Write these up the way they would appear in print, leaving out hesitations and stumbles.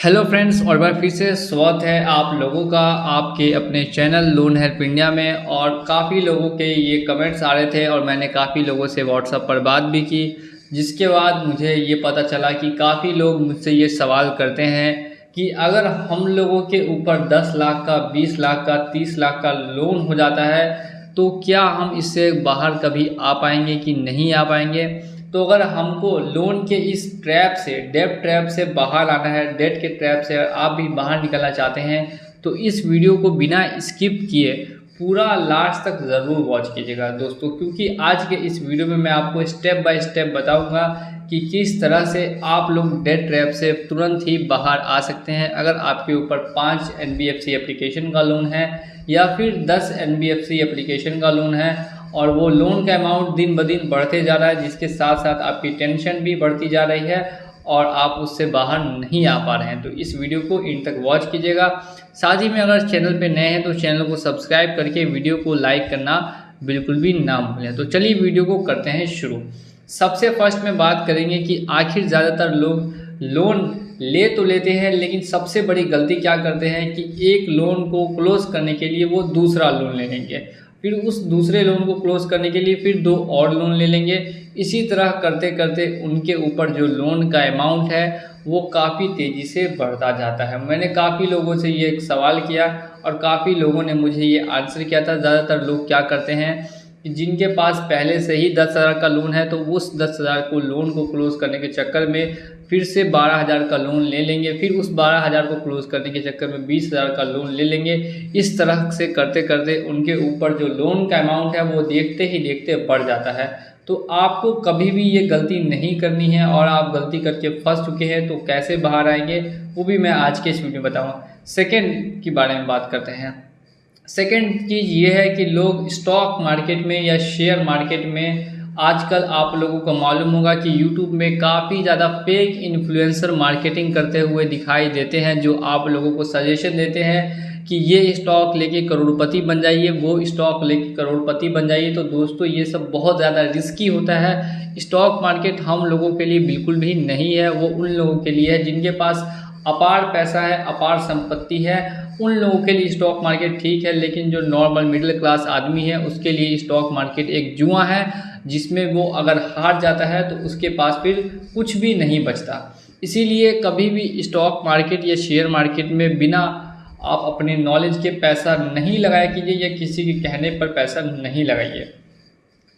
Hello friends, और बार फिर से स्वागत है आप लोगों का आपके अपने चैनल लोन हेल्प इंडिया में। और काफ़ी लोगों के ये कमेंट्स आ रहे थे और मैंने काफ़ी लोगों से व्हाट्सएप पर बात भी की, जिसके बाद मुझे ये पता चला कि काफ़ी लोग मुझसे ये सवाल करते हैं कि अगर हम लोगों के ऊपर 10 लाख का, 20 लाख का, 30 लाख का लोन हो जाता है तो क्या हम इससे बाहर कभी आ पाएंगे कि नहीं आ पाएंगे। तो अगर हमको लोन के इस ट्रैप से, डेब्ट ट्रैप से बाहर आना है, डेट के ट्रैप से आप भी बाहर निकलना चाहते हैं तो इस वीडियो को बिना स्किप किए पूरा लास्ट तक ज़रूर वॉच कीजिएगा दोस्तों, क्योंकि आज के इस वीडियो में मैं आपको स्टेप बाय स्टेप बताऊंगा कि किस तरह से आप लोग डेट ट्रैप से तुरंत ही बाहर आ सकते हैं। अगर आपके ऊपर 5 NBFC एप्लीकेशन का लोन है या फिर 10 NBFC एप्लीकेशन का लोन है और वो लोन का अमाउंट दिन ब दिन बढ़ते जा रहा है, जिसके साथ साथ आपकी टेंशन भी बढ़ती जा रही है और आप उससे बाहर नहीं आ पा रहे हैं, तो इस वीडियो को इन तक वॉच कीजिएगा। साथ ही में अगर चैनल पे नए हैं तो चैनल को सब्सक्राइब करके वीडियो को लाइक करना बिल्कुल भी ना भूलें। तो चलिए वीडियो को करते हैं शुरू। सबसे फर्स्ट में बात करेंगे कि आखिर ज़्यादातर लोग लोन ले तो लेते हैं, लेकिन सबसे बड़ी गलती क्या करते हैं कि एक लोन को क्लोज करने के लिए वो दूसरा लोन ले लेंगे, फिर उस दूसरे लोन को क्लोज करने के लिए फिर 2 और लोन ले लेंगे। इसी तरह करते करते उनके ऊपर जो लोन का अमाउंट है वो काफ़ी तेज़ी से बढ़ता जाता है। मैंने काफ़ी लोगों से ये एक सवाल किया और काफ़ी लोगों ने मुझे ये आंसर किया था। ज़्यादातर लोग क्या करते हैं कि जिनके पास पहले से ही 10,000 का लोन है तो उस 10,000 को लोन को क्लोज करने के चक्कर में फिर से 12,000 का लोन ले लेंगे, फिर उस 12,000 को क्लोज करने के चक्कर में 20,000 का लोन ले लेंगे। इस तरह से करते करते उनके ऊपर जो लोन का अमाउंट है वो देखते ही देखते बढ़ जाता है। तो आपको कभी भी ये गलती नहीं करनी है, और आप गलती करके फंस चुके हैं तो कैसे बाहर आएंगे वो भी मैं आज के इस वीडियो में बताऊँगा। सेकेंड के बारे में बात करते हैं। सेकेंड चीज़ ये है कि लोग स्टॉक मार्केट में या शेयर मार्केट में, आजकल आप लोगों को मालूम होगा कि यूट्यूब में काफ़ी ज़्यादा फेक इन्फ्लुएंसर मार्केटिंग करते हुए दिखाई देते हैं, जो आप लोगों को सजेशन देते हैं कि ये स्टॉक लेके करोड़पति बन जाइए, वो स्टॉक लेके करोड़पति बन जाइए। तो दोस्तों ये सब बहुत ज़्यादा रिस्की होता है। स्टॉक मार्केट हम लोगों के लिए बिल्कुल भी नहीं है, वो उन लोगों के लिए है जिनके पास अपार पैसा है, अपार संपत्ति है। उन लोगों के लिए स्टॉक मार्केट ठीक है, लेकिन जो नॉर्मल मिडिल क्लास आदमी है उसके लिए स्टॉक मार्केट एक जुआ है, जिसमें वो अगर हार जाता है तो उसके पास फिर कुछ भी नहीं बचता। इसीलिए कभी भी स्टॉक मार्केट या शेयर मार्केट में बिना आप अपने नॉलेज के पैसा नहीं लगाया कीजिए या किसी के कहने पर पैसा नहीं लगाइए।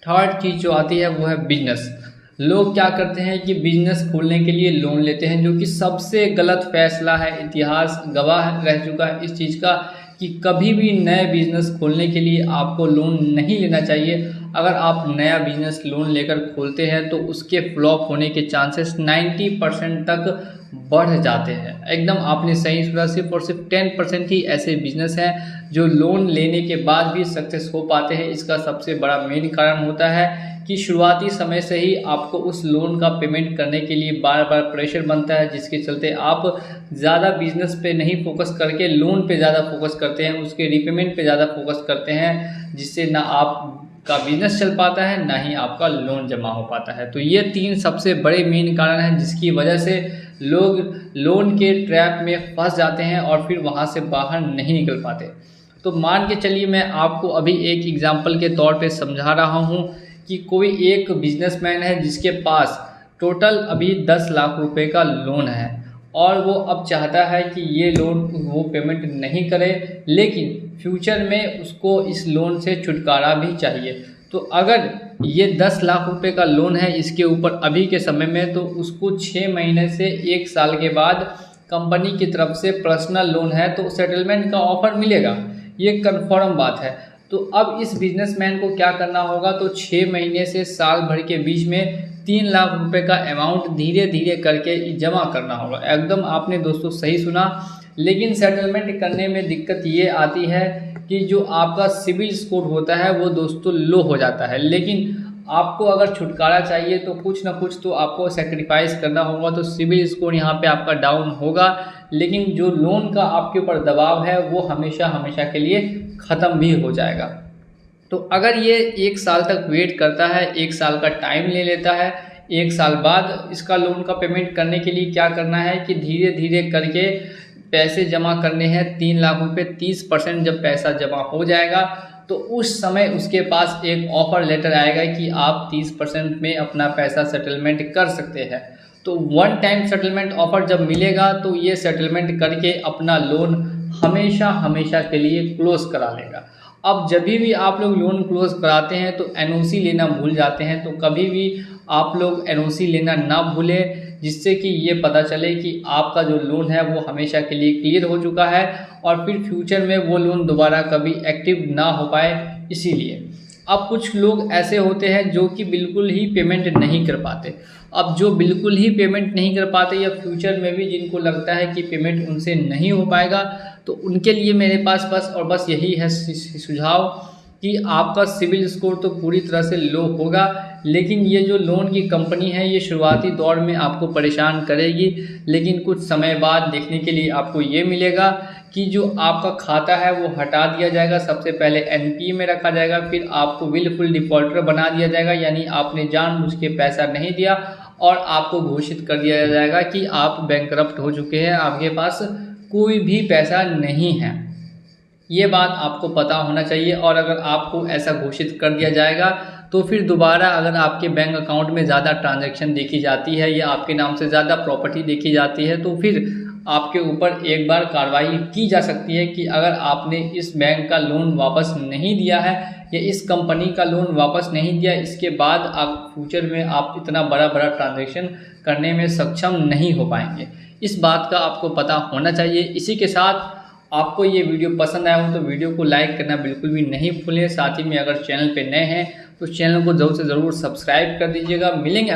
थर्ड चीज़ जो आती है वो है बिजनेस। लोग क्या करते हैं कि बिजनेस खोलने के लिए लोन लेते हैं, जो कि सबसे गलत फैसला है। इतिहास गवाह रह चुका है इस चीज़ का कि कभी भी नए बिजनेस खोलने के लिए आपको लोन नहीं लेना चाहिए। अगर आप नया बिजनेस लोन लेकर खोलते हैं तो उसके फ्लॉप होने के चांसेस 90% तक बढ़ जाते हैं। एकदम आपने सही सुना, सिर्फ और सिर्फ 10% ही ऐसे बिजनेस हैं जो लोन लेने के बाद भी सक्सेस हो पाते हैं। इसका सबसे बड़ा मेन कारण होता है कि शुरुआती समय से ही आपको उस लोन का पेमेंट करने के लिए बार बार प्रेशर बनता है, जिसके चलते आप ज़्यादा बिजनेस पे नहीं फोकस करके लोन पे ज़्यादा फोकस करते हैं, उसके रीपेमेंट पे ज़्यादा फोकस करते हैं, जिससे ना आपका बिजनेस चल पाता है ना ही आपका लोन जमा हो पाता है। तो ये 3 सबसे बड़े मेन कारण हैं जिसकी वजह से लोग लोन के ट्रैप में फंस जाते हैं और फिर वहाँ से बाहर नहीं निकल पाते। तो मान के चलिए मैं आपको अभी एक एग्जाम्पल के तौर पे समझा रहा हूँ कि कोई एक बिजनेसमैन है जिसके पास टोटल अभी 10 लाख रुपए का लोन है और वो अब चाहता है कि ये लोन वो पेमेंट नहीं करे, लेकिन फ्यूचर में उसको इस लोन से छुटकारा भी चाहिए। तो अगर ये 10 लाख रुपए का लोन है इसके ऊपर अभी के समय में, तो उसको 6 महीने से 1 साल के बाद कंपनी की तरफ से पर्सनल लोन है तो सेटलमेंट का ऑफर मिलेगा, ये कन्फर्म बात है। तो अब इस बिजनेसमैन को क्या करना होगा, तो 6 महीने से साल भर के बीच में 3 लाख रुपए का अमाउंट धीरे धीरे करके जमा करना होगा। एकदम आपने दोस्तों सही सुना, लेकिन सेटलमेंट करने में दिक्कत ये आती है कि जो आपका सिबिल स्कोर होता है वो दोस्तों लो हो जाता है। लेकिन आपको अगर छुटकारा चाहिए तो कुछ ना कुछ तो आपको सेक्रीफाइस करना होगा, तो सिबिल स्कोर यहाँ पे आपका डाउन होगा, लेकिन जो लोन का आपके ऊपर दबाव है वो हमेशा हमेशा के लिए ख़त्म भी हो जाएगा। तो अगर ये 1 साल तक वेट करता है, 1 साल का टाइम ले लेता है, 1 साल बाद इसका लोन का पेमेंट करने के लिए क्या करना है कि धीरे धीरे करके पैसे जमा करने हैं 3 लाख रुपए। 30% जब पैसा जमा हो जाएगा तो उस समय उसके पास एक ऑफर लेटर आएगा कि आप 30% में अपना पैसा सेटलमेंट कर सकते हैं। तो वन टाइम सेटलमेंट ऑफर जब मिलेगा तो ये सेटलमेंट करके अपना लोन हमेशा हमेशा के लिए क्लोज करा लेगा। अब जब भी आप लोग लोन क्लोज कराते हैं तो एनओसी लेना भूल जाते हैं, तो कभी भी आप लोग एनओसी लेना ना भूलें, जिससे कि ये पता चले कि आपका जो लोन है वो हमेशा के लिए क्लियर हो चुका है और फिर फ्यूचर में वो लोन दोबारा कभी एक्टिव ना हो पाए। इसीलिए अब कुछ लोग ऐसे होते हैं जो कि बिल्कुल ही पेमेंट नहीं कर पाते। अब जो बिल्कुल ही पेमेंट नहीं कर पाते या फ्यूचर में भी जिनको लगता है कि पेमेंट उनसे नहीं हो पाएगा, तो उनके लिए मेरे पास बस यही है सुझाव कि आपका सिविल स्कोर तो पूरी तरह से लो होगा, लेकिन ये जो लोन की कंपनी है ये शुरुआती दौर में आपको परेशान करेगी, लेकिन कुछ समय बाद देखने के लिए आपको ये मिलेगा कि जो आपका खाता है वो हटा दिया जाएगा। सबसे पहले एनपीए में रखा जाएगा, फिर आपको विलफुल डिफॉल्टर बना दिया जाएगा, यानी आपने जानबूझ के पैसा नहीं दिया और आपको घोषित कर दिया जाएगा कि आप बैंकरप्ट हो चुके हैं, आपके पास कोई भी पैसा नहीं है। ये बात आपको पता होना चाहिए। और अगर आपको ऐसा घोषित कर दिया जाएगा तो फिर दोबारा अगर आपके बैंक अकाउंट में ज़्यादा ट्रांजैक्शन देखी जाती है या आपके नाम से ज़्यादा प्रॉपर्टी देखी जाती है तो फिर आपके ऊपर एक बार कार्रवाई की जा सकती है कि अगर आपने इस बैंक का लोन वापस नहीं दिया है या इस कंपनी का लोन वापस नहीं दिया, इसके बाद आप फ्यूचर में आप इतना बड़ा ट्रांजैक्शन करने में सक्षम नहीं हो पाएंगे। इस बात का आपको पता होना चाहिए। इसी के साथ आपको ये वीडियो पसंद आया हो तो वीडियो को लाइक करना बिल्कुल भी नहीं भूलें। साथ ही में अगर चैनल पे नए हैं तो चैनल को जरूर से ज़रूर सब्सक्राइब कर दीजिएगा। मिलेंगे